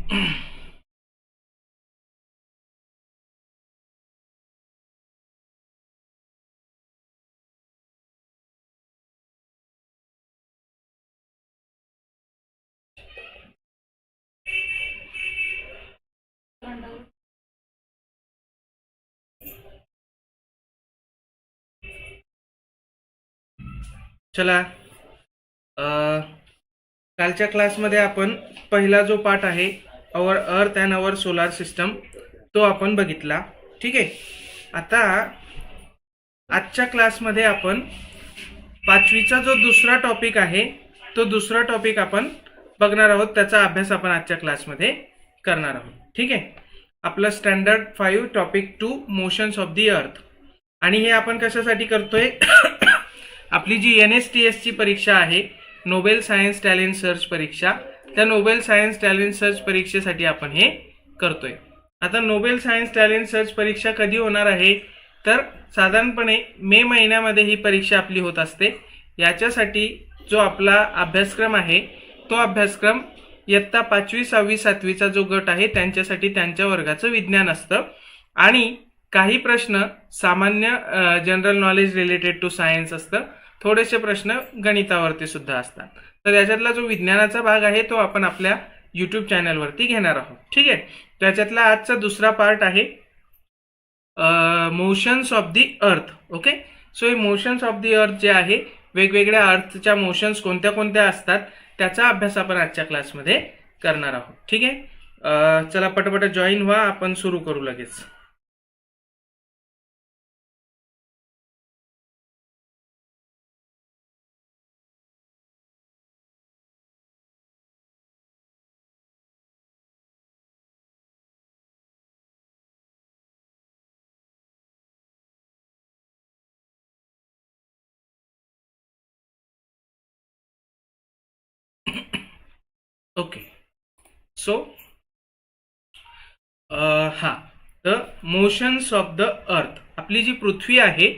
चला, कालच्या क्लासमध्ये आपण पहिला जो पार्ट आहे अवर अर्थ अँड अवर सोलार सिस्टम तो आपण बघितला. ठीक आहे. आता आजच्या क्लासमध्ये आपण पाचवीचा जो दुसरा टॉपिक आहे तो दुसरा टॉपिक आपण बघणार आहोत. त्याचा अभ्यास आपण आजच्या क्लासमध्ये करणार आहोत. ठीक आहे. आपलं standard 5 topic 2 motions of the earth. आणि हे आपण कशासाठी करतोय? आपली जी NSTS ची परीक्षा आहे, नोबेल सायन्स टॅलेंट सर्च परीक्षा, त्या नोबेल सायन्स टॅलेंट सर्च परीक्षेसाठी आपण हे करतोय. आता नोबेल सायन्स टॅलेंट सर्च परीक्षा कधी होणार आहे? तर साधारणपणे मे महिन्यामध्ये ही परीक्षा आपली होत असते. याच्यासाठी जो आपला अभ्यासक्रम आहे तो अभ्यासक्रम इयत्ता 5वी 6वी 7वीचा जो गट आहे त्यांच्यासाठी त्यांच्या वर्गाचं विज्ञान असतं. आणि काही प्रश्न सामान्य general knowledge related to science असतं. थोडेसे प्रश्न गणितावरती सुद्धा असतात. तर याच्यातला जो विज्ञानाचा भाग आहे तो आपण आपल्या यूट्यूब चॅनलवरती घेणार आहोत. ठीक आहे. त्याच्यातला आजचा दुसरा पार्ट आहे motions of the earth. Okay. So हे मोशन्स ऑफ द अर्थ जे आहे, वेगवेगळ्या अर्थच्या मोशन्स कोणत्या कोणत्या असतात त्याचा अभ्यास आपण आजच्या क्लासमध्ये करणार आहोत. ठीक आहे. चला पटपट जॉईन व्हा, आपण सुरू करू लगेच. ओके. सो हा द मोशन्स ऑफ द अर्थ. आपली जी पृथ्वी आहे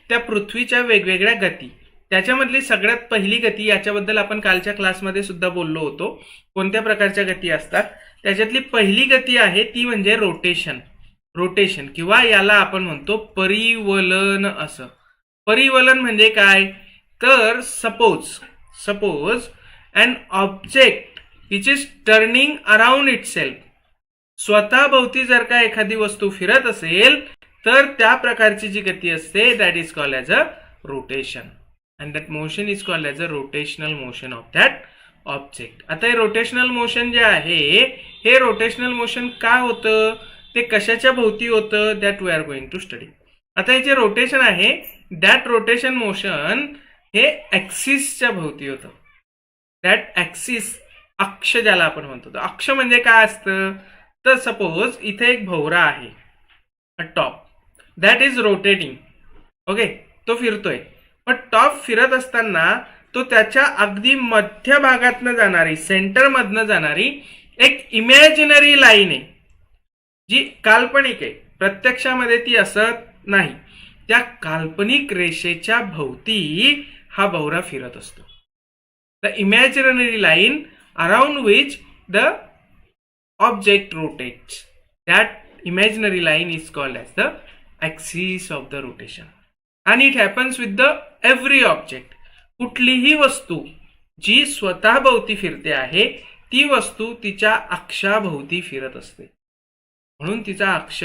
त्या पृथ्वीच्या वेगवेगळ्या गती, त्याच्यामधली सगळ्यात पहिली गती, याच्याबद्दल आपण कालच्या क्लासमध्ये सुद्धा बोललो होतो. कोणत्या प्रकारच्या गती असतात? त्याच्यातली पहिली गती आहे ती म्हणजे रोटेशन. रोटेशन किंवा याला आपण म्हणतो परिवलन. असं परिवलन म्हणजे काय? तर suppose an object which is turning around itself. स्वतः भोवती जर का एखादी वस्तू फिरत असेल तर त्या प्रकारची जी गती असते that is called as a rotation. And that motion is called as a rotational motion of that object. आता हे रोटेशनल मोशन जे आहे, हे रोटेशनल मोशन काय होतं, ते कशाच्या भोवती होतं, that we are going to study. आता हे जे रोटेशन आहे, दॅट रोटेशन मोशन हे ॲक्सिसच्या भोवती होतं. दॅट ॲक्सिस, अक्ष ज्याला आपण म्हणतो. तर अक्ष म्हणजे काय असतं? तर सपोज इथे एक भोवरा आहे, अ top, that is rotating. Okay. तो फिरतोय, पण टॉप फिरत असताना तो त्याच्या अगदी मध्य भागातनं जाणारी, सेंटरमधनं जाणारी एक इमॅजिनरी लाईन आहे, जी काल्पनिक आहे. प्रत्यक्षामध्ये ती असत नाही. त्या काल्पनिक रेषेच्या भोवती हा भोवरा फिरत असतो. The imaginary line around which the object rotates. That imaginary line is called as the axis of the rotation. And it happens with the every object. कुठलीही वस्तू जी स्वतः भोवती फिरते आहे ती वस्तू तिच्या अक्षाभोवती फिरत असते. म्हणून तिचा अक्ष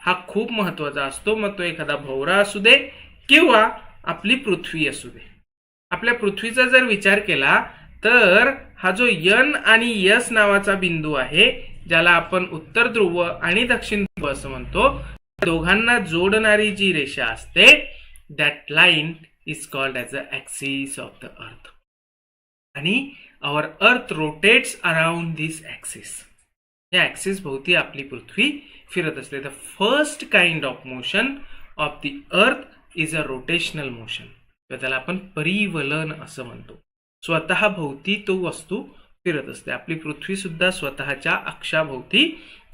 हा खूप महत्वाचा असतो. मग तो एखादा भोवरा असू दे किंवा आपली पृथ्वी असू दे. आपल्या पृथ्वीचा जर विचार केला तर हा जो यन आणि यस नावाचा बिंदू आहे, ज्याला आपण उत्तर ध्रुव आणि दक्षिण ध्रुव असं म्हणतो, दोघांना जोडणारी जी रेषा असते that line is called as a axis of the earth. आणि our earth rotates around this axis. या ॲक्सिस भोवती आपली पृथ्वी फिरत असते. The first kind of motion of the earth is a rotational motion. त्याला आपण परिवलन असं म्हणतो. स्वतः भोवती तो वस्तू फिरत असते. आपली पृथ्वी सुद्धा स्वतःच्या अक्षाभोवती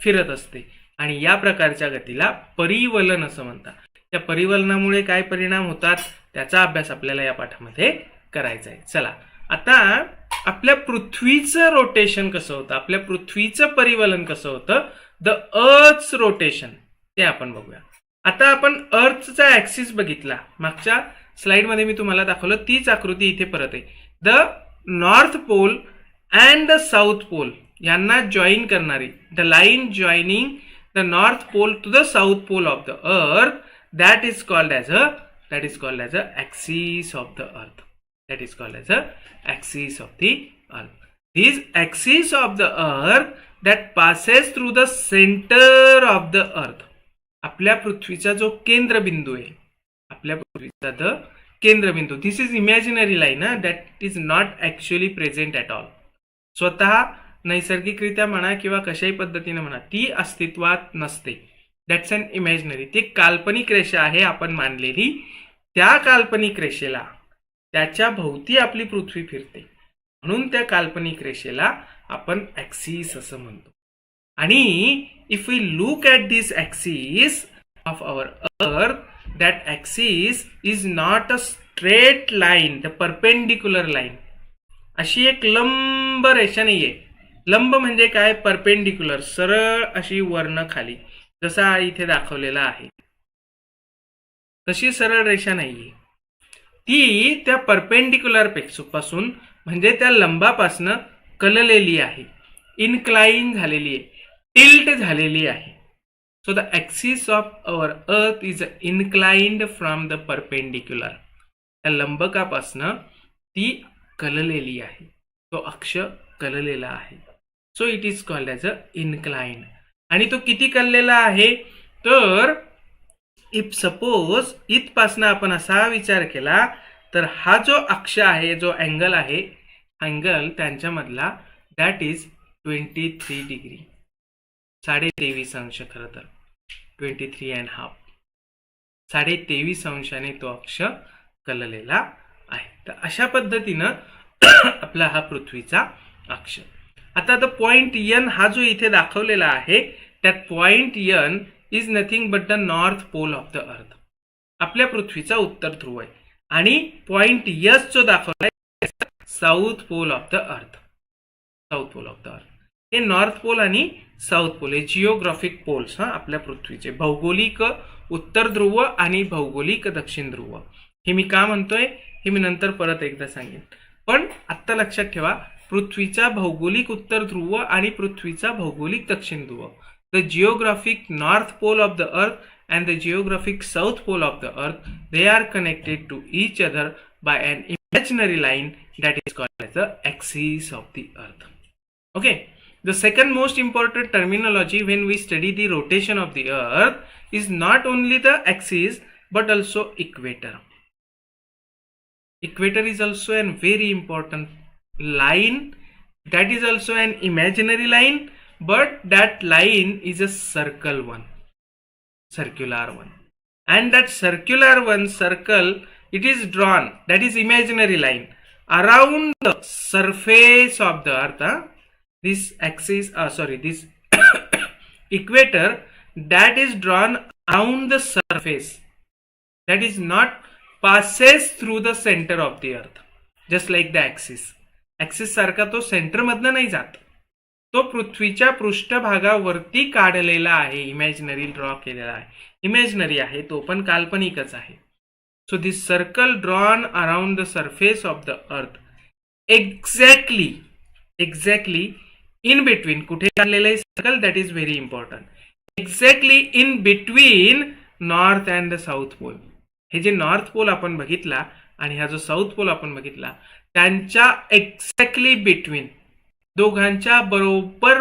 फिरत असते आणि या प्रकारच्या गतीला परिवलन असं म्हणतात. या परिवलनामुळे काय परिणाम होतात त्याचा अभ्यास आपल्याला या पाठामध्ये करायचा आहे. चला, आता आपल्या पृथ्वीचं रोटेशन कसं होतं, आपल्या पृथ्वीचं परिवलन कसं होतं, द अर्थ्स रोटेशन, ते आपण बघूया. आता आपण अर्थचा ऍक्सिस बघितला, मागच्या स्लाइडमध्ये मी तुम्हाला दाखवलं तीच आकृती इथे परत आहे. The north pole and the south pole यांना जॉईन करणारी, the line joining the north pole to the south pole of the earth, that is called as a axis of the earth. That is called as a axis of the earth. This axis of the earth that passes through the center of the earth. आपल्या पृथ्वीचा जो केंद्रबिंदू आहे, आपल्या पृथ्वीचा the केंद्रबिंदू, this is imaginary line, that is not actually present at all. स्वतः नैसर्गिकरित्या म्हणा किंवा कशाही पद्धतीने म्हणा, ती अस्तित्वात नसते. दॅट्स अन इमॅजिनरी, ती काल्पनिक रेषा आहे आपण मानलेली. त्या काल्पनिक रेषेला, त्याच्या भोवती आपली पृथ्वी फिरते, म्हणून त्या काल्पनिक रेषेला आपण ऍक्सिस असं म्हणतो. आणि if we look at this axis of our earth, that axis is not a straight line, the perpendicular line. अशी एक लंब रेषा नाहीये. लंब म्हणजे काय, परपेंडिक्युलर, सरळ अशी वर्ण खाली, जसा इथे दाखवलेला आहे तशी सरळ रेषा नाहीये. ती त्या परपेंडिक्युलर पासून म्हणजे त्या लंबापासनं कललेली आहे, इनक्लाइन झालेली आहे, टिल्ट झालेली आहे. So the axis of our earth is inclined from the perpendicular. त्या लंबकापासनं ती कललेली आहे, तो अक्ष कललेला आहे. So it is called as a inclined. आणि तो किती कललेला आहे, तर इफ सपोज इथपासनं आपण असा विचार केला तर हा जो अक्ष आहे, जो अँगल आहे, अँगल त्यांच्यामधला दॅट इज 23 डिग्री, 23.5 अंश. खरं तर 23.5, 23.5 अंशाने तो अक्ष कललेला आहे. तर अशा पद्धतीनं आपला हा पृथ्वीचा अक्ष. आता द पॉइंट एन हा जो इथे दाखवलेला आहे, त्यात point N is nothing but the north pole of the earth. आपल्या पृथ्वीचा उत्तर ध्रुव आहे. आणि पॉइंट एस जो दाखवलाय south pole of the earth. South pole of the earth हे नॉर्थ पोल आणि साऊथ पोल हे जिओग्राफिक पोल्स आपल्या पृथ्वीचे, भौगोलिक उत्तर ध्रुव आणि भौगोलिक दक्षिण ध्रुव. हे मी का म्हणतोय हे मी नंतर परत एकदा सांगेन, पण आत्ता लक्षात ठेवा, पृथ्वीचा भौगोलिक उत्तर ध्रुव आणि पृथ्वीचा भौगोलिक दक्षिण ध्रुव, the geographic north pole of the earth and the geographic south pole of the earth, they are connected to each other by an imaginary line that is called as the axis of the earth. Okay, the second most important terminology when we study the rotation of the earth is not only the axis but also equator. Equator is also a very important line, that is also an imaginary line, but that line is a circle one, circular one, and that circular one circle, it is drawn, that is imaginary line, around the surface of the earth. This axis, this equator that is drawn around the surface, that is not passes through the center of the earth, just like the axis. Axis सारखा तो centre मधनं नाही जात, तो पृथ्वीच्या पृष्ठभागावरती काढलेला आहे, इमॅजिनरी ड्रॉ केलेला आहे. इमॅजिनरी आहे तो, पण काल्पनिकच आहे. So this circle drawn around the surface of the earth, exactly in between, कुठे काढलेलं आहे circle, that is very important, exactly in between north and the south pole. हे जे नॉर्थ पोल आपण बघितला आणि हा जो साऊथ पोल आपण बघितला, त्यांच्या एक्झॅक्टली बिटवीन, दोघांच्या बरोबर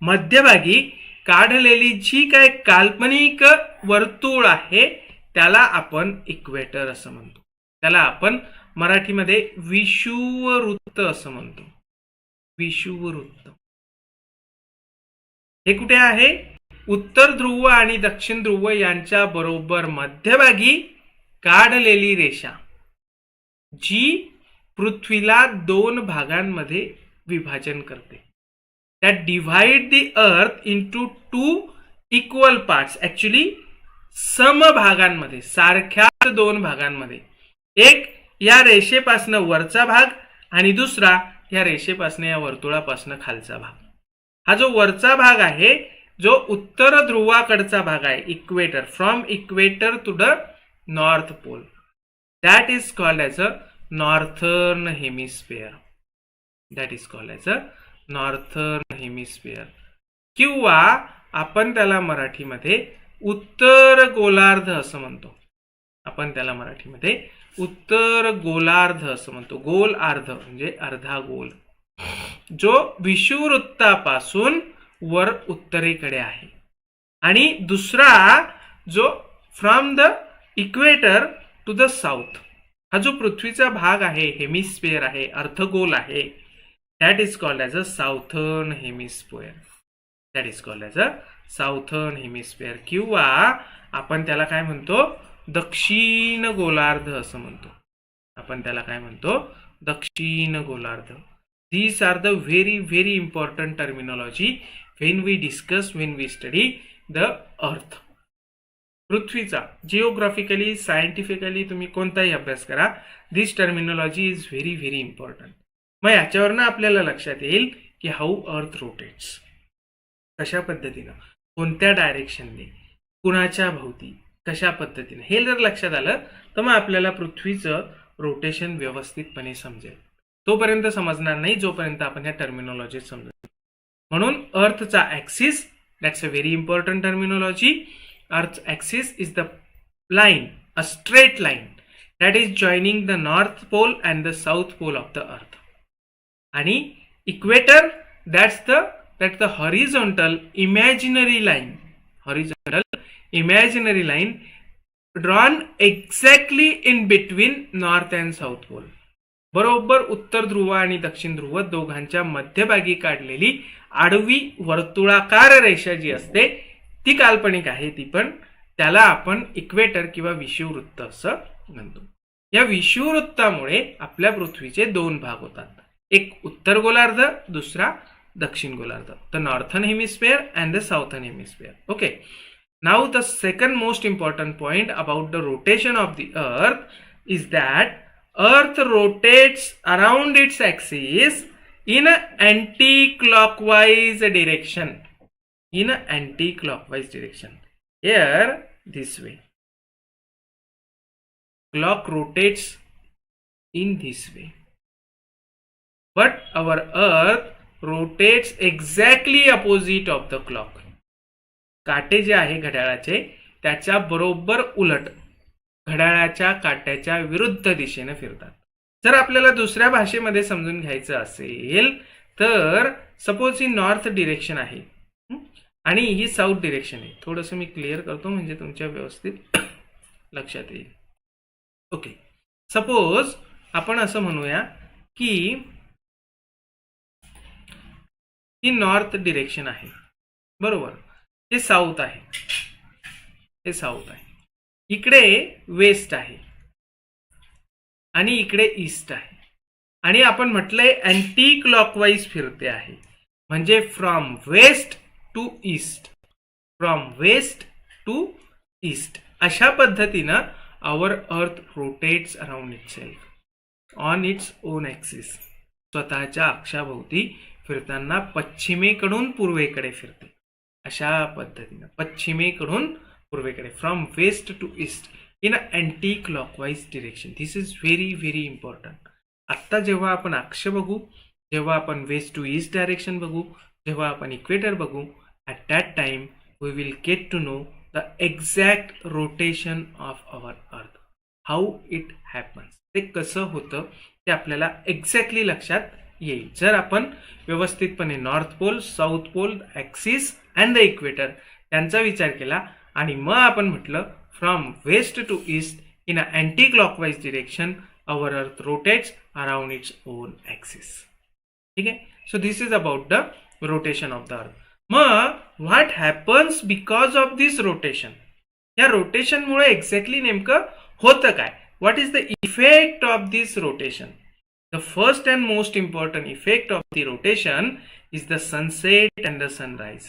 मध्यभागी काढलेली जी काय काल्पनिक वर्तुळ आहे त्याला आपण इक्वेटर असं म्हणतो. त्याला आपण मराठीमध्ये विषुववृत्त असं म्हणतो. विषुववृत्त हे कुठे आहे, उत्तर ध्रुव आणि दक्षिण ध्रुव यांच्या बरोबर मध्यभागी काढलेली रेषा, जी पृथ्वीला 2 भागांमध्ये विभाजन करते. that divide the earth into 2 equal parts, actually समभागांमध्ये, सारख्याच 2 भागांमध्ये. एक या रेषेपासनं वरचा भाग आणि दुसरा या रेषेपासनं या वर्तुळापासनं खालचा भाग. हा जो वरचा भाग आहे जो उत्तर ध्रुवाकडचा भाग आहे, equator, from equator to the north pole, that is called as a northern hemisphere. That is called as a northern hemisphere, किंवा आपण त्याला मराठीमध्ये उत्तर गोलार्ध असं म्हणतो. आपण त्याला मराठीमध्ये उत्तर गोलार्ध असं म्हणतो. गोल अर्ध म्हणजे अर्धा गोल, जो विषुववृत्तापासून वर उत्तरेकडे आहे. आणि दुसरा जो from the equator to the south, हा जो पृथ्वीचा भाग आहे, हेमिस्फिअर आहे, अर्धगोल आहे, that is called as a southern hemisphere. That is called as a southern hemisphere, किंवा आपण त्याला काय म्हणतो, दक्षिण गोलार्ध असं म्हणतो. आपण त्याला काय म्हणतो, दक्षिण गोलार्ध. These are the very important terminology when we discuss, when we study the earth. पृथ्वीचा जिओग्राफिकली, सायंटिफिकली तुम्ही कोणताही अभ्यास करा, दिस टर्मिनॉलॉजी इज व्हेरी इम्पॉर्टंट. मग याच्यावरनं आपल्याला लक्षात येईल की हाऊ अर्थ रोटेट्स, कशा पद्धतीनं, कोणत्या डायरेक्शनने, कुणाच्या भोवती, कशा पद्धतीने. हे जर लक्षात आलं तर मग आपल्याला पृथ्वीचं रोटेशन व्यवस्थितपणे समजेल. तोपर्यंत समजणार नाही जोपर्यंत आपण ह्या टर्मिनॉलॉजी समजतो. म्हणून अर्थचा axis, that's a very important terminology. Earth axis is the line, a straight line that is joining the north pole and the south pole of the earth. आणि equator, that's the horizontal imaginary line, horizontal imaginary line drawn exactly in between north and south pole. बरोबर उत्तर ध्रुव आणि दक्षिण ध्रुव दोघांच्या मध्यभागी काढलेली आडवी वर्तुळाकार रेषा जी असते ती काल्पनिक आहे, ती पण त्याला आपण इक्वेटर किंवा विषुववृत्त असं म्हणतो. या विषुववृत्तामुळे आपल्या पृथ्वीचे दोन भाग होतात, एक उत्तर गोलार्ध, दुसरा दक्षिण गोलार्ध, the northern hemisphere and the Southern hemisphere. Okay, now the second most important point about the rotation of the earth is that Earth rotates around its axis in an anti-clockwise direction. In an anti-clockwise direction. Here, this way. Clock rotates in this way. But our Earth rotates exactly opposite of the clock. काटे जे आहे घड्याळाचे त्याच्या बरोबर उलट, घड्याळाच्या काट्याच्या विरुद्ध दिशेने फिरतात. जर आपल्याला दुसऱ्या भाषेमध्ये समजून घ्यायचं असेल तर सपोज ही नॉर्थ डिरेक्शन आहे आणि ही साऊथ डिरेक्शन आहे. थोडंसं मी क्लिअर करतो म्हणजे तुमच्या व्यवस्थित लक्षात येईल. ओके, सपोज आपण असं म्हणूया की ही नॉर्थ डिरेक्शन आहे, बरोबर, हे साऊथ आहे, हे साऊथ आहे, इकडे वेस्ट आहे आणि इकडे ईस्ट आहे, आणि आपण म्हटलंय अँटी क्लॉकवाईज फिरते आहे, म्हणजे from west to east, from west to east. अशा पद्धतीनं our earth rotates around itself on its own axis. स्वतःच्या अक्षाभोवती फिरताना पश्चिमेकडून पूर्वेकडे फिरते. अशा पद्धतीनं पश्चिमेकडून पूर्वेकडे, from west to east in a anti clockwise direction. This is very important. आत्ता जेव्हा आपण अक्ष बघू, जेव्हा आपण वेस्ट टू ईस्ट डायरेक्शन बघू, जेव्हा आपण इक्वेटर बघू, at that time we will get to know the exact rotation of our earth, how it happens. ते कसं होतं ते आपल्याला एक्झॅक्टली लक्षात येईल जर आपण व्यवस्थितपणे north pole, south pole, axis and the equator त्यांचा विचार केला आणि मग आपण म्हटलं from west to east in a anti clockwise direction our earth rotates around its own axis. ठीक आहे, so this is about the rotation of the earth. मग what happens because of this rotation, या रोटेशनमुळे exactly नेमकं होतं काय, what is the effect of this rotation. The first and most important effect of the rotation is the sunset and the sunrise.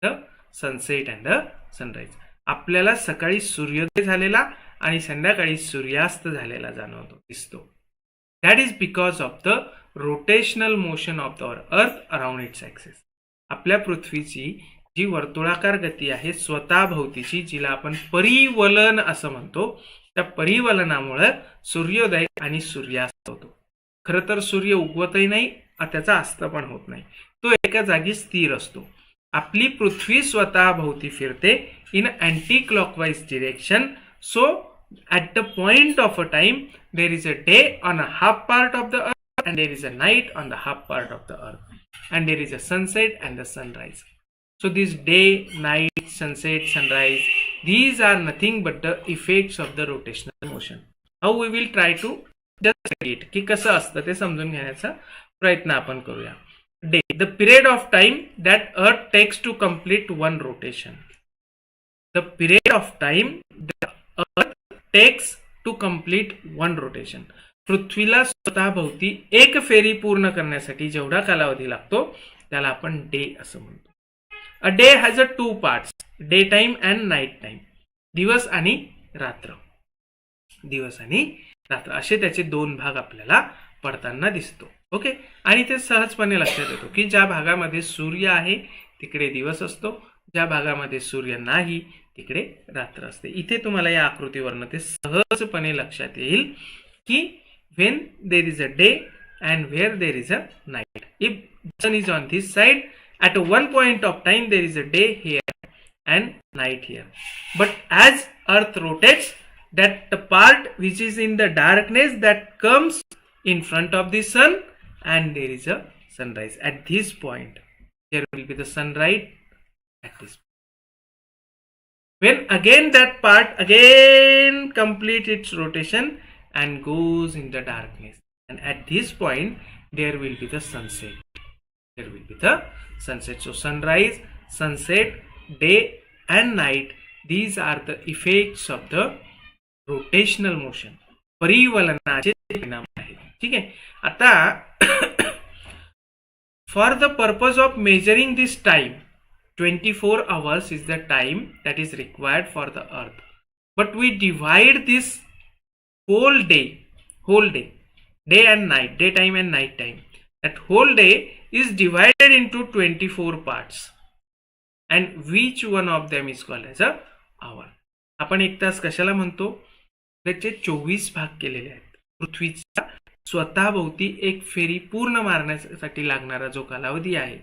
The sunset and the sunrise. आपल्याला सकाळी सूर्योदय झालेला आणि संध्याकाळी सूर्यास्त झालेला दिसतो. That is because of the rotational motion of the earth around its axis. आपल्या पृथ्वीची जी वर्तुळाकार गती आहे स्वतःभोवतीची, जिला आपण परिवलन असं म्हणतो, त्या परिवलनामुळे सूर्योदय आणि सूर्यास्त होतो. खरं तर सूर्य उगवतही नाही, त्याचा अस्त पण होत नाही, तो एका जागी स्थिर असतो. आपली पृथ्वी स्वतःभोवती फिरते in anti clockwise direction. So at the point of a time there is a day on a half part of the earth and there is a night on the half part of the earth and there is a sunset and the sunrise. So this day, night, sunset, sunrise, these are nothing but the effects of the rotational motion. How we will try to just study it, की कसं असतं ते समजून घेण्याचा प्रयत्न आपण करूया. Day, the period of time that Earth takes to complete one rotation. The period of time that Earth takes to complete one rotation. पृथ्वीला स्वतःभोवती एक फेरी पूर्ण करण्यासाठी जेवढा कालावधी लागतो त्याला आपण डे असं म्हणतो. A day has a two parts, daytime and night time. दिवस आणि रात्र, दिवस आणि रात्र असे त्याचे दोन भाग आपल्याला पडताना दिसतो. ओके, आणि ते सहजपणे लक्षात येतो की ज्या भागामध्ये सूर्य आहे तिकडे दिवस असतो, ज्या भागामध्ये सूर्य नाही तिकडे रात्र असते. इथे तुम्हाला या आकृतीवरनं ते सहजपणे लक्षात येईल की when there is a day and where there is a night. If the sun is on this side, at one point of time there is a day here and night here. But as Earth rotates, that the part which is in the darkness that comes in front of the sun and there is a sunrise. At this point there will be the sunrise at this point. When again that part again complete its rotation and goes in the darkness, and at this point there will be the sunset. There will be the sunset. So sunrise, sunset, day and night, these are the effects of the rotational motion. परिवलनाचे परिणाम आहेत. ठीक आहे. आता for the purpose of measuring this time, 24 hours is the time that is required for the earth. But we divide this whole day, day and night, daytime and night time. That whole day is divided into 24 parts and which one of them is called as a hour. आपण एक तास कशाला म्हणतो? त्याचे 24 भाग केलेले आहेत. पृथ्वीच्या स्वतःभोवती एक फेरी पूर्ण मारण्यासाठी लागणारा जो कालावधी आहे,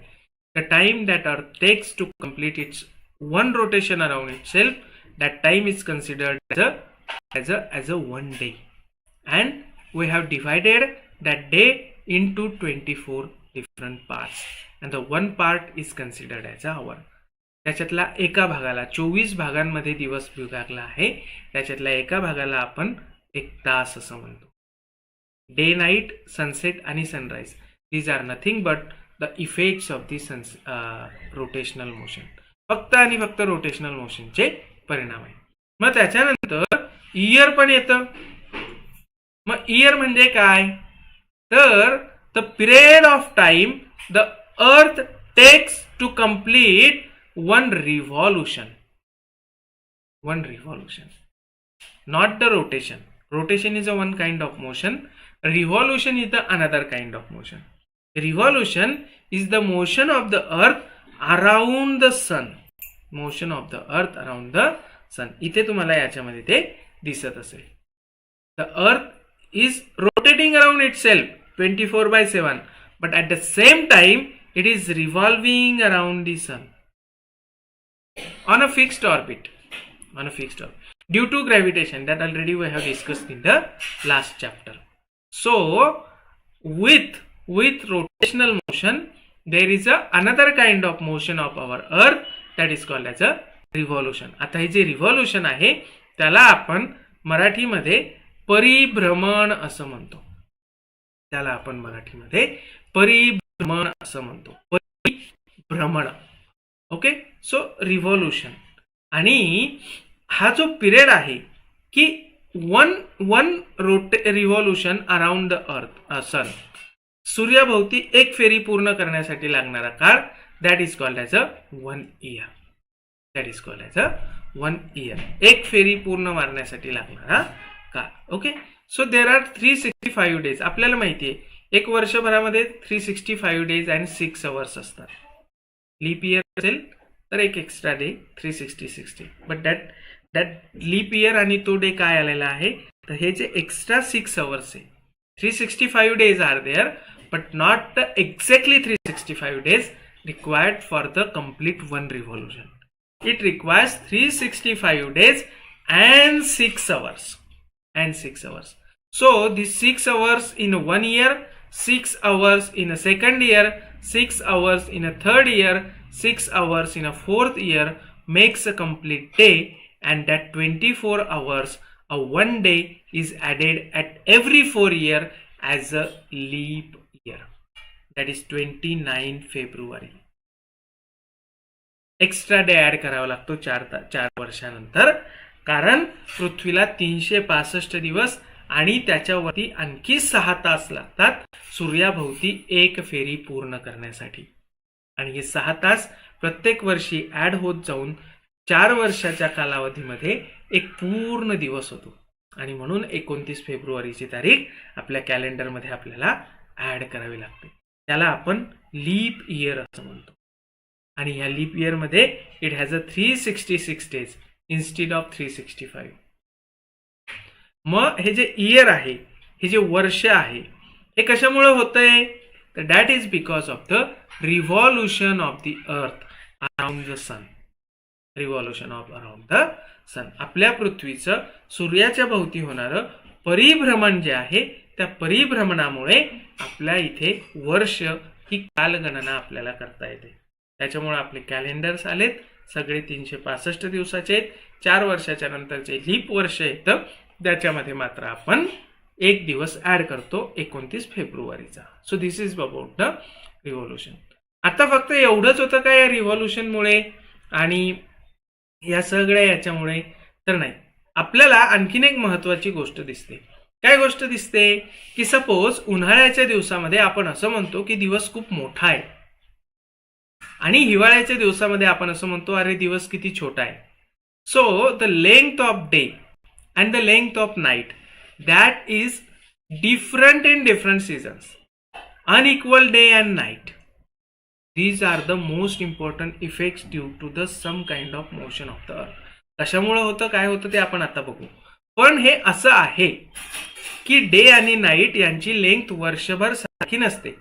the time that Earth takes to complete its one rotation around itself, that time is considered as a one day, and we have divided that day into 24 different parts and the one part is considered as a hour. त्याच्यातला एका भागाला 24 भागांमध्ये दिवस विभागला आहे, त्याच्यातल्या एका भागाला आपण एक तास असं म्हणतो. डे, नाईट, सनसेट आणि sunrise, these are nothing but the effects of the rotational motion. फक्त आणि फक्त रोटेशनल मोशनचे परिणाम आहे. मग त्याच्यानंतर इयर पण येतं. मग इयर म्हणजे काय? तर the period of time the earth takes to complete one revolution, not the rotation. Rotation is a one kind of motion, revolution is the another kind of motion. Revolution is the motion of the earth around the sun, motion of the earth around the sun. इथे तुम्हाला याच्यामध्ये ते दिसत असेल. The earth is rotating around itself 24/7, but at the same time it is revolving around the sun on a fixed orbit, due to gravitation, that already we have discussed in the last chapter. So with rotational motion there is another kind of motion of our earth that is called as a revolution. आता हे जे revolution आहे त्याला आपण मराठीमध्ये परिभ्रमण असं म्हणतो. परिभ्रमण. Okay, so revolution. आणि हा जो पिरियड आहे की one revolution around the earth, सन, सूर्याभोवती एक फेरी पूर्ण करण्यासाठी लागणारा काळ, that is called as a 1 year. 1 year. एक फेरी पूर्ण मारण्यासाठी लागणारा काळ. Okay, so there are 365 days. आपल्याला माहिती आहे एक वर्षभरामध्ये 365 डेज अँड 6 अवर्स असतात. लीप इयर असेल तर एक extra day 366 day. But that leap year आणि तो डे काय आलेला आहे तर हे जे एक्स्ट्रा 6 अवर्स आहे 365 days are there but not exactly 365 days required for the complete one revolution. It requires 365 days and 6 hours. So these 6 hours in 1 year, 6 hours in a second year, 6 hours in a third year, 6 hours in a fourth year makes a complete day, and that 24 hours a one day is added at every 4 year as a leap year. That is 29 February. Extra day add करावा लागतो 4 वर्षानंतर, कारण पृथ्वीला 365 दिवस आणि त्याच्यावरती आणखी 6 तास लागतात सूर्याभोवती एक फेरी पूर्ण करण्यासाठी. आणि हे 6 तास प्रत्येक वर्षी ऍड होत जाऊन 4 वर्षाच्या कालावधीमध्ये एक पूर्ण दिवस होतो. आणि म्हणून 29 फेब्रुवारीची तारीख आपल्या कॅलेंडरमध्ये आपल्याला ऍड करावी लागते. त्याला आपण लीप इयर असं म्हणतो. आणि ह्या लीप इयर मध्ये it has a 366 days instead of 365. मग हे जे इयर आहे, हे जे वर्ष आहे, हे कशामुळे होतंय तर that is because of the revolution of the earth around the sun. Revolution of around the sun. आपल्या पृथ्वीचं सूर्याच्या भोवती होणारं परिभ्रमण जे आहे त्या परिभ्रमणामुळे आपल्या इथे वर्ष ही कालगणना आपल्याला करता येते. त्याच्यामुळे आपले कॅलेंडर्स आलेत सगळे 365 दिवसाचे आहेत. 4 वर्षाच्या नंतरचे लीप वर्ष येतं, त्याच्यामध्ये मात्र आपण एक दिवस ऍड करतो 29 फेब्रुवारीचा. So this is about the revolution. आता फक्त एवढंच होतं का या रिव्हॉल्युशनमुळे आणि या सगळ्या याच्यामुळे तर नाही. आपल्याला आणखीन एक महत्वाची गोष्ट दिसते. काय गोष्ट दिसते की सपोज उन्हाळ्याच्या दिवसामध्ये आपण असं म्हणतो की दिवस खूप मोठा आहे आणि हिवाळ्याच्या दिवसामध्ये आपण असं म्हणतो अरे दिवस किती छोटा आहे. So the length of day and the length of night that is different in different seasons. Unequal day and night, these are the most important effects due to the some kind of motion of the earth. कशामुळे होतं काय होतं ते आपण आता बघू. पण हे असं आहे की डे आणि नाईट यांची लेंथ वर्षभर सारखी नसते.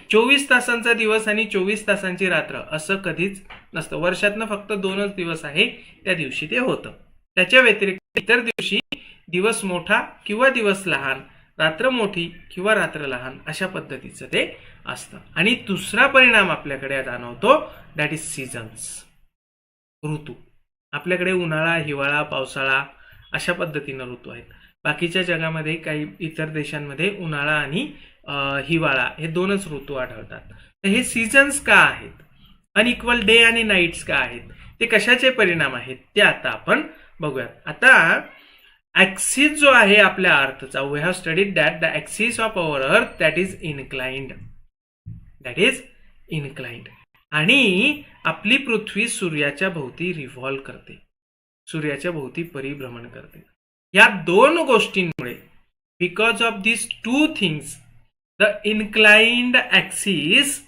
24 तासांचा दिवस आणि 24 तासांची रात्र असं कधीच नसतं. वर्षातनं फक्त 2च दिवस आहे, त्या दिवशी ते होतं. त्याच्या व्यतिरिक्त इतर दिवशी दिवस मोठा किंवा दिवस लहान, रात्र मोठी किंवा रात्र लहान अशा पद्धतीचं ते असतं. आणि दुसरा परिणाम आपल्याकडे जाणवतो दॅट इज सीझन्स. ऋतू आपल्याकडे उन्हाळा, हिवाळा, पावसाळा अशा पद्धतीनं ऋतू आहेत. बाकीच्या जगामध्ये काही इतर देशांमध्ये उन्हाळा आणि हिवाळा हे 2च ऋतू आढळतात. तर हे सीझन्स का आहेत, अनइक्वल डे आणि नाईट्स का आहेत, ते कशाचे परिणाम आहेत ते आता आपण बघूयात. आता ऍक्सिस जो आहे आपल्या अर्थचा, we have studied that the axis of our earth that is inclined. आणि आपली पृथ्वी सूर्याच्या भोवती रिव्हॉल्व करते, सूर्याच्या भोवती परिभ्रमण करते. या 2 गोष्टींमुळे because of this 2 things, the inclined axis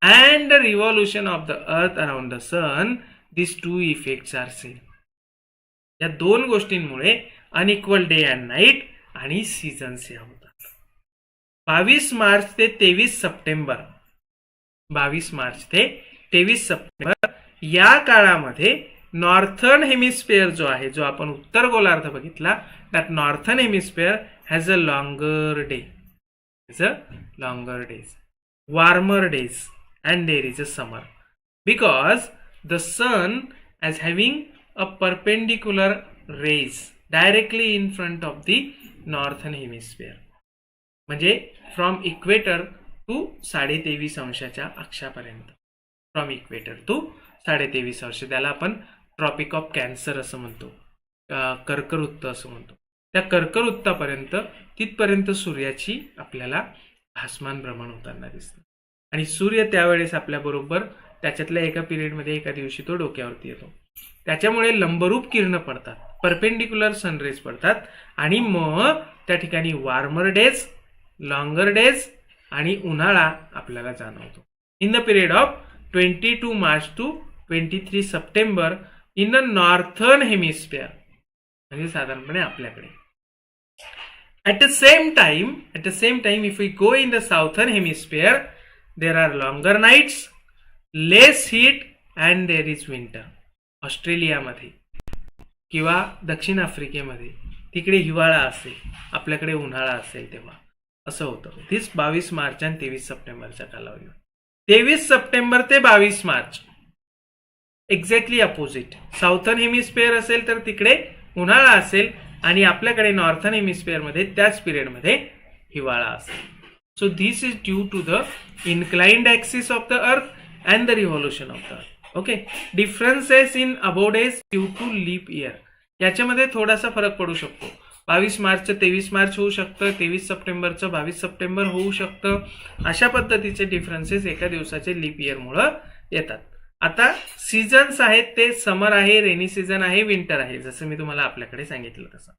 and the revolution of the earth around the sun, this 2 effects are same. या 2 गोष्टींमुळे अनइक्वल डे अँड नाईट आणि सीझन्स या होतात. 22 मार्च ते 23 सप्टेंबर 22 मार्च ते 23 सप्टेंबर या काळामध्ये नॉर्थर्न हेमिस्फिअर जो आहे, जो आपण उत्तर गोलार्ध बघितला, that northern hemisphere has a longer day, warmer days and there is a summer because the sun as having a perpendicular rays directly in front of the northern hemisphere. म्हणजे from equator to 23.5 अंशाच्या अक्षापर्यंत, from equator to 23.5 अंश, त्याला आपण tropic of cancer असं म्हणतो, कर्कवृत्त असं म्हणतो. त्या कर्कवृत्तापर्यंत तिथपर्यंत सूर्याची आपल्याला भासमान भ्रमण होताना दिसतं. आणि सूर्य त्यावेळेस आपल्याबरोबर त्याच्यातल्या एका पिरियडमध्ये एका दिवशी तो डोक्यावरती येतो. त्याच्यामुळे लंबरूप किरण पडतात, परपेंडिक्युलर सनरेज पडतात आणि मग त्या ठिकाणी वार्मर डेज, लॉंगर डेज आणि उन्हाळा आपल्याला जाणवतो. In the period of 22 March two 23 September in the northern hemisphere, म्हणजे साधारणपणे आपल्याकडे. At the same time, if we go in the southern hemisphere, there are longer nights, less heat, and there is winter. ऑस्ट्रेलियामध्ये किंवा दक्षिण आफ्रिकेमध्ये तिकडे हिवाळा असेल, आपल्याकडे उन्हाळा असेल, तेव्हा असं होतं. धिस 22 मार्च आणि 23 सप्टेंबरच्या कालावधीवर. 23 सप्टेंबर ते 22 March exactly opposite. Southern hemisphere असेल तर तिकडे उन्हाळा असेल आणि आपल्याकडे नॉर्थर्न हेमिस्फिअर मध्ये त्याच पिरियडमध्ये हिवाळा असेल. So this is due to the inclined axis of the earth and the revolution of the earth. Okay, differences in about days due to leap year. याच्यामध्ये थोडासा फरक पडू शकतो. 22 मार्चचं 23 मार्च होऊ शकतं, 23 सप्टेंबरचं 22 सप्टेंबर होऊ शकतं. अशा पद्धतीचे डिफरन्सेस एका दिवसाचे लीप इयरमुळे येतात. आता सीझन्स आहेत ते समर आहे, रेनी सीझन आहे, विंटर आहे, जसं मी तुम्हाला आपल्याकडे सांगितलं तसं.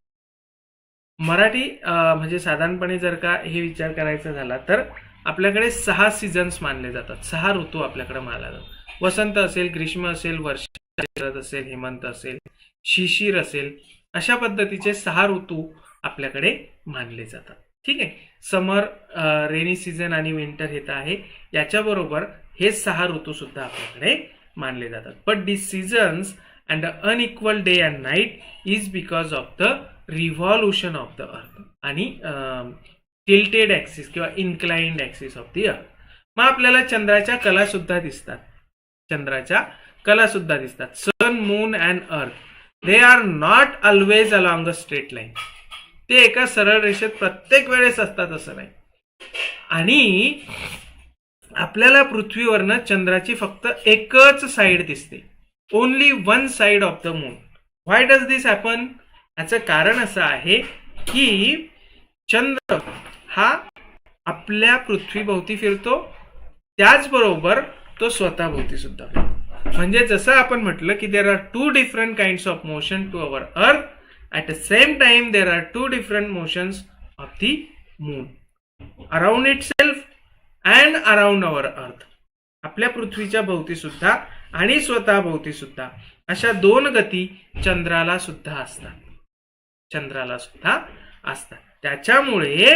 मराठी म्हणजे साधारणपणे जर का हे विचार करायचा झाला तर आपल्याकडे 6 सीझन्स मानले जातात, 6 ऋतू आपल्याकडे मानला जातात. वसंत असेल, ग्रीष्म असेल, वर्षा शरद असेल, हेमंत असेल, शिशिर असेल, अशा पद्धतीचे 6 ऋतू आपल्याकडे मानले जातात. ठीक आहे. समर, रेनी सीझन आणि विंटर हे तर आहे. याच्याबरोबर हे 6 ऋतू सुद्धा आपल्याकडे मानले जातात. But this seasons and the unequal day and night is because of the revolution of the earth आणि टिल्टेड ऍक्सिस किंवा inclined axis of the earth. मग आपल्याला चंद्राच्या कला सुद्धा दिसतात. सन, मून अँड अर्थ they are not always along a straight line. ते एका सरळ रेषेत प्रत्येक वेळेस असतात असं नाही. आणि आपल्याला पृथ्वीवरनं चंद्राची फक्त एकच साईड दिसते, only one side of the moon. Why does this happen? याचं कारण असं आहे की चंद्र हा आपल्या पृथ्वीभोवती फिरतो, त्याचबरोबर तो स्वतःभोवती सुद्धा फिरतो. म्हणजे जसं आपण म्हटलं की there are 2 different kinds of motion to our earth, at the same time there are 2 different motions of the moon around itself and around our earth. आपल्या पृथ्वीच्या भोवती सुद्धा आणि स्वतःभोवती सुद्धा अशा 2 गती चंद्राला सुद्धा असतात. त्याच्यामुळे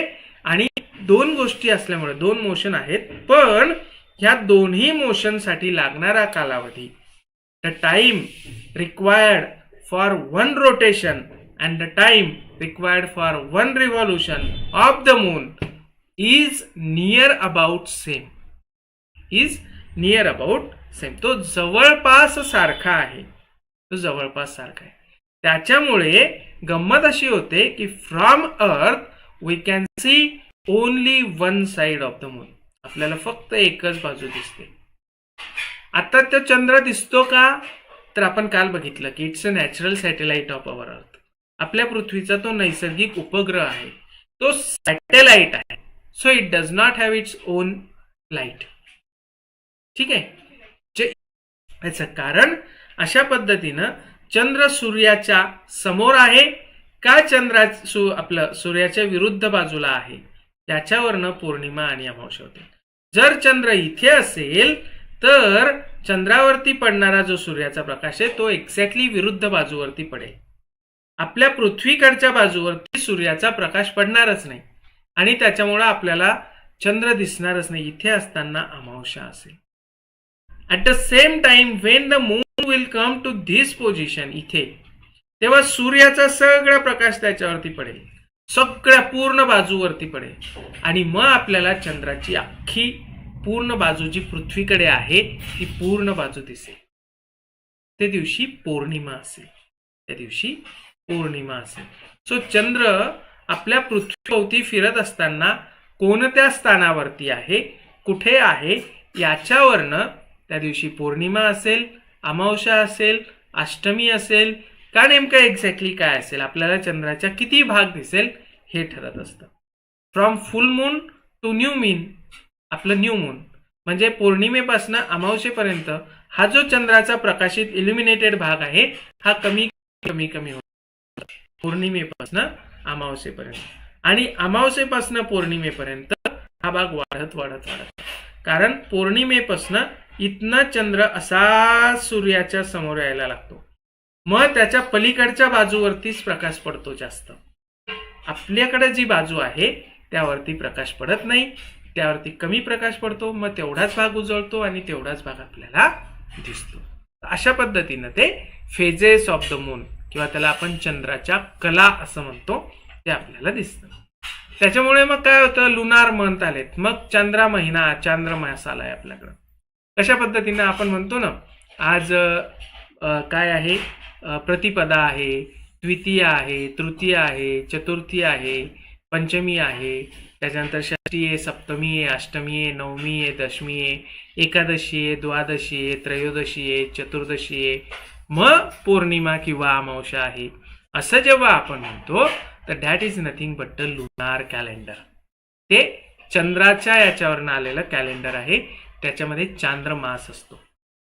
आणि 2 गोष्टी असल्यामुळे 2 मोशन आहेत, पण ह्या दोन्ही मोशन साठी लागणारा कालावधी, the time required for 1 rotation and the time required for 1 revolution of the moon is near about same. तो जवळपास सारखा आहे. त्याच्यामुळे गंमत अशी होते की from earth we can see only 1 side of the moon. आपल्याला फक्त एकच बाजू दिसते. आता तो चंद्र दिसतो का? तर आपण काल बघितलं की it's a natural satellite of our earth. आपल्या पृथ्वीचा तो नैसर्गिक उपग्रह आहे, तो सॅटेलाइट आहे. So it does not have its own light. ठीक आहे. याचं कारण अशा पद्धतीनं चंद्र सूर्याच्या समोर आहे का आपलं सूर्याच्या विरुद्ध बाजूला आहे, त्याच्यावरनं पौर्णिमा आणि अमावस्या होते. जर चंद्र इथे असेल तर चंद्रावरती पडणारा जो सूर्याचा प्रकाश आहे तो एक्झॅक्टली विरुद्ध बाजूवरती पडेल. आपल्या पृथ्वीकडच्या बाजूवरती सूर्याचा प्रकाश पडणारच नाही आणि त्याच्यामुळे आपल्याला चंद्र दिसणारच नाही. इथे असताना अमावस्या असेल. At the same time when the moon will come to this position इथे, तेव्हा सूर्याचा सगळा प्रकाश त्याच्यावरती पडेल, सगळ्या पूर्ण बाजूवरती पडेल आणि मग आपल्याला चंद्राची अख्खी पूर्ण बाजू जी पृथ्वीकडे आहे ती पूर्ण बाजू दिसेल. त्या दिवशी पौर्णिमा असेल. सो चंद्र आपल्या पृथ्वीभोवती फिरत असताना कोणत्या स्थानावरती आहे, कुठे आहे, याच्यावरनं त्या दिवशी पौर्णिमा असेल, अमावस्या असेल, अष्टमी असेल का नेमकं एक्झॅक्टली काय असेल, आपल्याला चंद्राच्या किती भाग दिसेल हे ठरत असतं. From full moon to new moon, आपलं न्यू मून म्हणजे पौर्णिमेपासून अमावस्येपर्यंत हा जो चंद्राचा प्रकाशित इल्युमिनेटेड भाग आहे हा कमी कमी कमी होतो पौर्णिमेपासून अमावस्येपर्यंत, आणि अमावस्येपासून पौर्णिमेपर्यंत हा भाग वाढत वाढत वाढत, कारण पौर्णिमेपासून इथनं चंद्र असा सूर्याच्या समोर यायला लागतो, मग त्याच्या पलीकडच्या बाजूवरतीच प्रकाश पडतो जास्त. आपल्याकडे जी बाजू आहे त्यावरती प्रकाश पडत नाही, त्यावरती कमी प्रकाश पडतो, मग तेवढाच भाग उजळतो आणि तेवढाच भाग आपल्याला दिसतो. अशा पद्धतीनं ते फेजेस ऑफ द मून किंवा त्याला आपण चंद्राच्या कला असं म्हणतो ते आपल्याला दिसतं. त्याच्यामुळे मग काय होतं, लुनार मंथ आलेत, मग चंद्र महिना चांद्रमास आलाय आपल्याकडं. कशा पद्धतीनं आपण म्हणतो ना, आज काय आहे, प्रतिपदा आहे, द्वितीय आहे, तृतीय आहे, चतुर्थी आहे, पंचमी आहे, त्याच्यानंतर षष्ठी आहे, सप्तमी आहे, अष्टमी आहे, नवमी आहे, दशमी आहे, एकादशी आहे, द्वादशी आहे, त्रयोदशी आहे, चतुर्दशी आहे, मग पौर्णिमा किंवा अमावस्या आहे. असं जेव्हा आपण म्हणतो तर that is nothing but the lunar calendar. ते चंद्राच्या याच्यावरनं आलेलं कॅलेंडर आहे, त्याच्यामध्ये चांद्रमास असतो,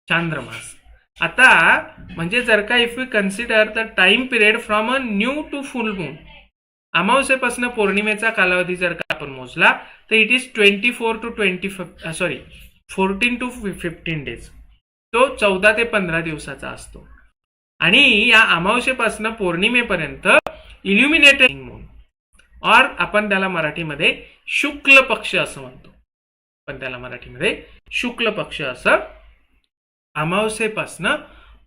चांद्रमास. आता म्हणजे जर का if you consider the time period from a new to full moon, अमावस्येपासून पौर्णिमेचा कालावधी जर का आपण मोजला तर इट इज 14 टू 15 डेज. तो 14 ते 15 दिवसाचा असतो. आणि या अमावस्येपासून पौर्णिमेपर्यंत इल्युमिनेटेड मून, और आपण त्याला मराठीमध्ये शुक्ल पक्ष असं म्हणतो, पण त्याला मराठीमध्ये शुक्ल पक्ष असं, अमावस्येपासून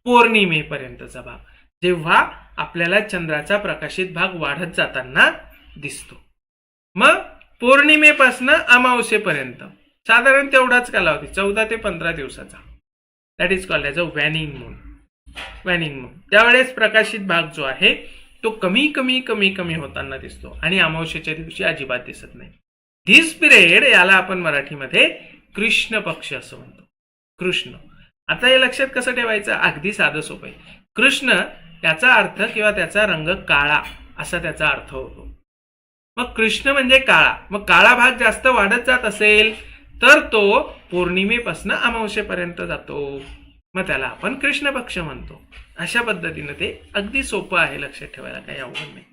पौर्णिमेपर्यंतचा भाग जेव्हा आपल्याला चंद्राचा प्रकाशित भाग वाढत जाताना दिसतो. मग पौर्णिमेपासून अमावस्येपर्यंत साधारण तेवढाच कालावधी 14 ते 15 दिवसाचा, that is called as a waning moon. Waning moon त्यावेळेस प्रकाशित भाग जो आहे तो कमी कमी कमी कमी होताना दिसतो आणि अमावस्येच्या दिवशी अजिबात दिसत नाही. धिस पिरियड याला आपण मराठीमध्ये कृष्ण पक्ष असं म्हणतो. कृष्ण, आता हे लक्षात कसं ठेवायचं, अगदी साधं सोपं आहे. कृष्ण याचा अर्थ किंवा त्याचा रंग काळा असा त्याचा अर्थ होतो. मग कृष्ण म्हणजे काळा, मग काळा भाग जास्त वाढत जात असेल तर तो पौर्णिमेपासून अमावस्येपर्यंत जातो, मग त्याला आपण कृष्ण पक्ष म्हणतो. अशा पद्धतीनं ते अगदी सोपं आहे, लक्षात ठेवायला काही अवघड नाही.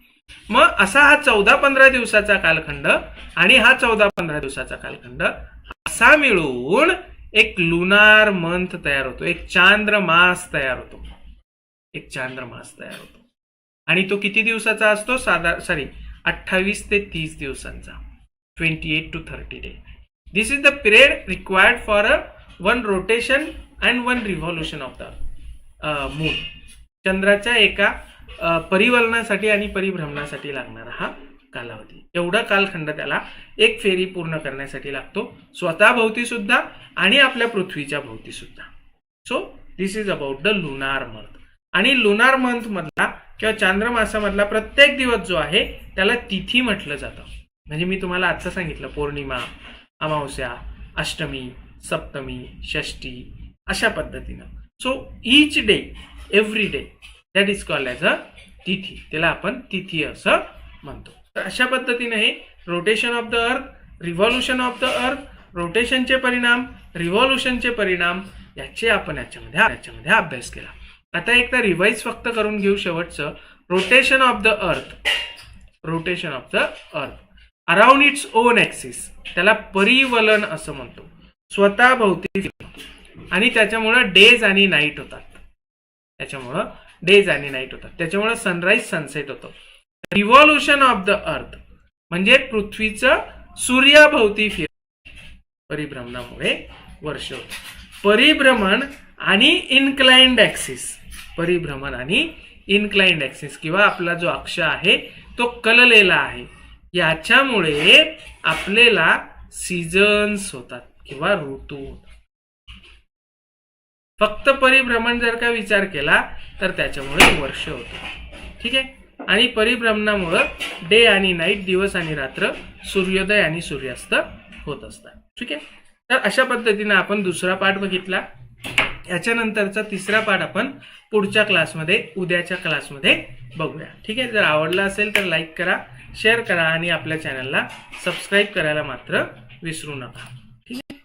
मग असा हा 14-15 दिवसाचा कालखंड आणि हा 14-15 दिवसाचा कालखंड असा मिळून एक लुनार मंथ तयार होतो, एक चांद्रमास तयार होतो, एक चांद्रमास तयार होतो. आणि तो किती दिवसाचा असतो, 28 ते 30 दिवसांचा, 28 to 30 days. This is the period required for one rotation and one revolution of the moon. चंद्राच्या एका परिवलनासाठी आणि परिभ्रमणासाठी लागणारा हा कालावधी, एवढा कालखंड त्याला एक फेरी पूर्ण करण्यासाठी लागतो, स्वतः भोवती सुद्धा आणि आपल्या पृथ्वीच्या भोवती सुद्धा. So this is about the lunar month. आणि लुनार मंथ मधला किंवा चांद्रमासामधला प्रत्येक दिवस जो आहे त्याला तिथी म्हटलं जातं. म्हणजे मी तुम्हाला आजचं सांगितलं, पौर्णिमा, अमावस्या, अष्टमी, सप्तमी, षष्ठी, अशा पद्धतीनं. So each day, every day, that is called as अ तिथी. त्याला आपण तिथी असं म्हणतो. तर अशा पद्धतीने हे rotation of the earth, revolution of the earth, रोटेशनचे परिणाम, रिव्हॉल्युशनचे परिणाम याचे आपण याच्यामध्ये अभ्यास केला. आता एकदा रिवाइज फक्त करून घेऊ शेवटचं. रोटेशन ऑफ द अर्थ, rotation of the earth around its own axis, त्याला परिवलन असं म्हणतो, स्वतः भोवती, आणि त्याच्यामुळं डेज आणि नाईट होतात, त्याच्यामुळं सनराईज सनसेट होतं. रिव्हॉल्युशन ऑफ द अर्थ म्हणजे पृथ्वीचं सूर्याभोवती परिभ्रमणामुळे वर्ष होतं. परिभ्रमण आणि इन्क्लाइंड ॲक्सिस, परिभ्रमण आणि इन्क्लाइंड ॲक्सिस किंवा आपला जो अक्ष आहे तो कललेला आहे, याच्यामुळे आपल्याला सीझन्स होतात किंवा ऋतू होतात. फक्त परिभ्रमण जर का विचार केला तर त्याच्यामुळे वर्ष होतं. ठीक आहे. आणि परिभ्रमणामुळं डे आणि नाईट, दिवस आणि रात्र, सूर्योदय आणि सूर्यास्त होत असतात. ठीक आहे. तर अशा पद्धतीने आपण दुसरा पाठ बघितला. याच्यानंतरचा तिसरा पाठ आपण पुढच्या क्लासमध्ये, उद्याच्या क्लासमध्ये बघूया. ठीक आहे. जर आवडला असेल तर लाईक करा, शेअर करा आणि आपल्या चॅनलला सबस्क्राईब करायला मात्र विसरू नका. ठीक आहे.